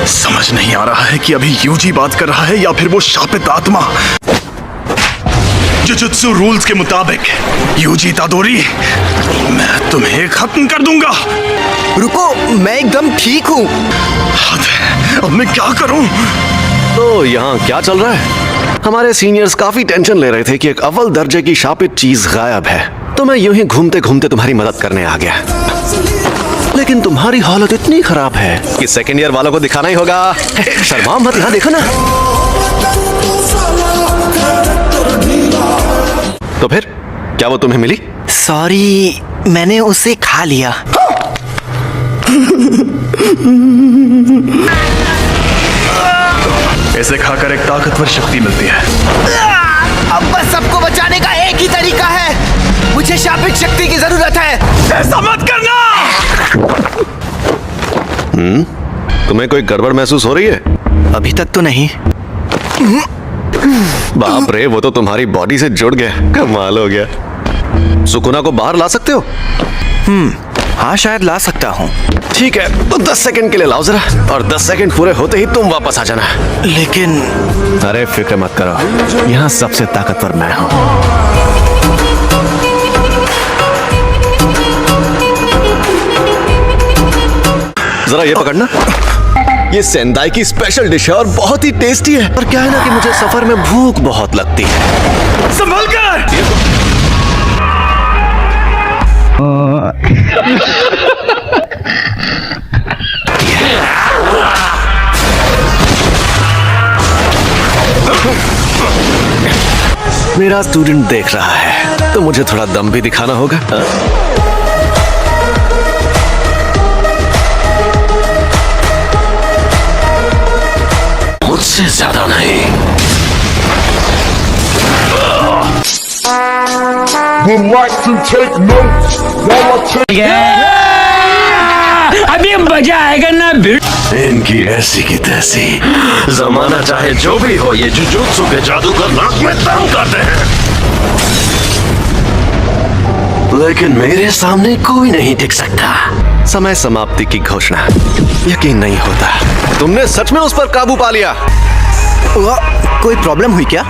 समझ नहीं आ रहा है कि अभी यूजी बात कर रहा है या फिर वो शापित आत्मा। जुजुत्सु रूल्स के मुताबिक यूजी तादोरी, मैं तुम्हें खत्म कर दूंगा। रुको, मैं एकदम ठीक हूँ। अब मैं क्या करूं? तो यहाँ क्या चल रहा है? हमारे सीनियर्स काफी टेंशन ले रहे थे कि एक अव्वल दर्जे की शापित चीज गायब है, तो मैं यूं ही घूमते घूमते तुम्हारी मदद करने आ गया। लेकिन तुम्हारी हालत इतनी खराब है कि सेकेंड ईयर वालों को दिखाना ही होगा। शर्मा मत, यहाँ देखो ना। तो फिर क्या वो तुम्हें मिली? सॉरी, मैंने उसे खा लिया। इसे खाकर एक ताकतवर शक्ति मिलती है। अब बस सबको बचाने का एक ही तरीका है। मुझे शापित शक्ति की जरूरत है। ऐसा मत करना। तुम्हें कोई गड़बड़ महसूस हो रही है? अभी तक तो नहीं। बाप रे, वो तो तुम्हारी बॉडी से जुड़ गया। कमाल हो गया। सुकुना को बाहर ला सकते हो? हाँ, शायद ला सकता हूँ। ठीक है, तो 10 सेकंड के लिए लाओ जरा, और 10 सेकंड पूरे होते ही तुम वापस आ जाना। लेकिन अरे फिक्र मत करो, यहाँ सबसे ताकतवर मैं हूँ। जरा ये पकड़ना। ये सेंदाई की स्पेशल डिश है और बहुत ही टेस्टी है। और क्या है ना कि मुझे सफर में भूख बहुत लगती है। संभल कर। मेरा स्टूडेंट देख रहा है, तो मुझे थोड़ा दम भी दिखाना होगा। मुझसे ज्यादा नहीं। would like to take notes while I take अभी मजा आएगा ना भिड़। इनकी ऐसी की तैसी। जमाना चाहे जो भी हो, ये जुजुत्सु के जादूगर नाक में दम करते हैं। लेकिन मेरे सामने कोई नहीं टिक सकता। समय समाप्ति की घोषणा। यकीन नहीं होता, तुमने सच में उस पर काबू पा लिया। कोई प्रॉब्लम हुई क्या?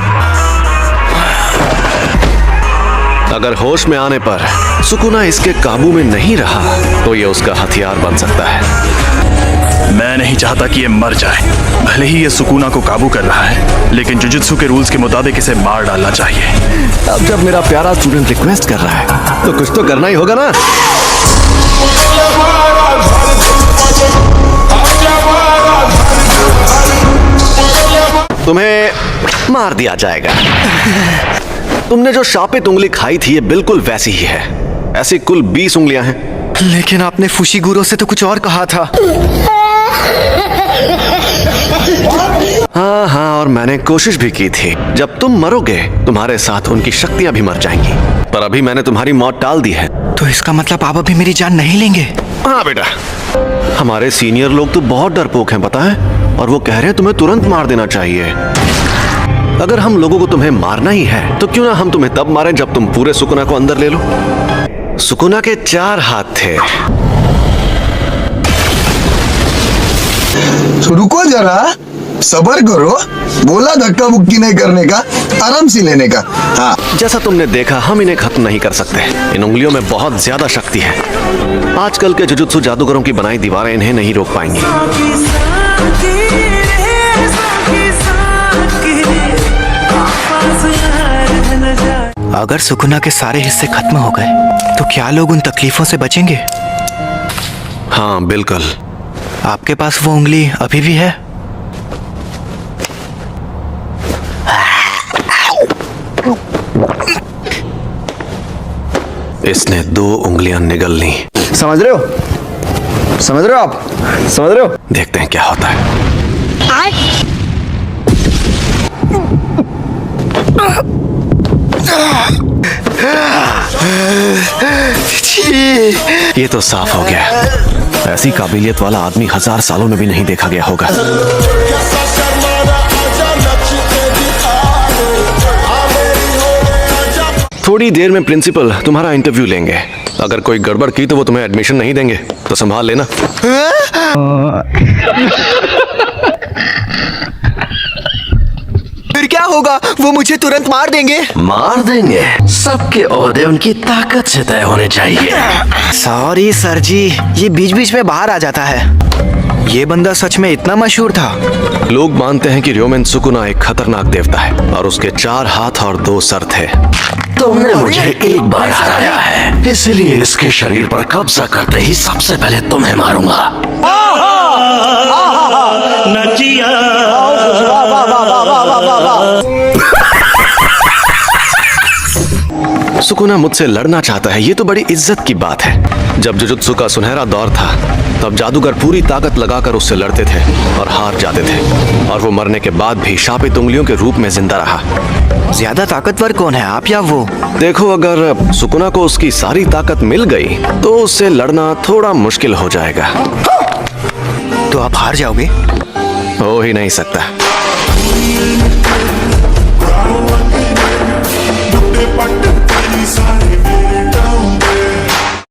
अगर होश में आने पर सुकुना इसके काबू में नहीं रहा, तो ये उसका हथियार बन सकता है। मैं नहीं चाहता कि ये मर जाए। भले ही ये सुकुना को काबू कर रहा है, लेकिन जुजुत्सु के रूल्स के मुताबिक इसे मार डालना चाहिए। अब जब मेरा प्यारा स्टूडेंट रिक्वेस्ट कर रहा है, तो कुछ तो करना ही होगा ना। तुम्हें मार दिया जाएगा। तुमने जो शापित उंगली खाई थी, ये बिल्कुल वैसी ही है। ऐसी कुल 20 उंगलियां हैं। लेकिन आपने फुशिगुरो से तो कुछ और कहा था। हाँ, और मैंने कोशिश भी की थी। जब तुम मरोगे, तुम्हारे साथ उनकी शक्तियां भी मर जाएंगी। पर अभी मैंने तुम्हारी मौत टाल दी है। तो इसका मतलब आप अभी मेरी जान नहीं लेंगे? हाँ बेटा, हमारे सीनियर लोग तो बहुत डरपोक हैं, पता है, और वो कह रहे हैं तुम्हें तुरंत मार देना चाहिए। अगर हम लोगों को तुम्हें मारना ही है, तो क्यों ना हम तुम्हें तब मारें जब तुम पूरे सुकुना को अंदर ले लो। सुकुना के 4 हाथ थे। रुको जरा, सब्र करो। बोला धक्का मुक्की नहीं करने का, आराम से लेने का। हाँ, जैसा तुमने देखा, हम इन्हें खत्म नहीं कर सकते। इन उंगलियों में बहुत ज्यादा शक्ति है। आजकल के जुजुत्सु जादूगरों की बनाई दीवारें इन्हें नहीं रोक पाएंगी। अगर सुकुना के सारे हिस्से खत्म हो गए, तो क्या लोग उन तकलीफों से बचेंगे? हाँ बिल्कुल। आपके पास वो उंगली अभी भी है? इसने 2 उंगलियां निगल ली। समझ रहे हो? समझ रहे हो आप? समझ रहे हो? देखते हैं क्या होता है। ये तो साफ हो गया। ऐसी काबिलियत वाला आदमी 1000 सालों में भी नहीं देखा गया होगा। थोड़ी देर में प्रिंसिपल तुम्हारा इंटरव्यू लेंगे। अगर कोई गड़बड़ की तो वो तुम्हें एडमिशन नहीं देंगे, तो संभाल लेना। करूंगा वो मुझे तुरंत मार देंगे। मार देंगे? सबके ओहदे उनकी ताकत से तय होने चाहिए। सॉरी सर जी, ये बीच बीच में बाहर आ जाता है। ये बंदा सच में इतना मशहूर था? लोग मानते हैं कि र्योमेन सुकुना एक खतरनाक देवता है और उसके 4 हाथ और 2 सर थे। तुमने मुझे एक बार हराया है, इसलिए इसके शरीर पर कब्जा करते ही सबसे पहले तुम्हें मारूंगा। सुकुना मुझसे लड़ना चाहता है, ये तो बड़ी इज्जत की बात है। जब जुजुत्सु का सुनहरा दौर था तब जादूगर पूरी ताकत लगाकर उससे लड़ते थे और हार जाते थे, और वो मरने के बाद भी शापित उंगलियों के रूप में जिंदा रहा। ज्यादा ताकतवर कौन है, आप या वो? देखो, अगर सुकुना को उसकी सारी ताकत मिल गई तो उससे लड़ना थोड़ा मुश्किल हो जाएगा। तो आप हार जाओगे? हो ही नहीं सकता।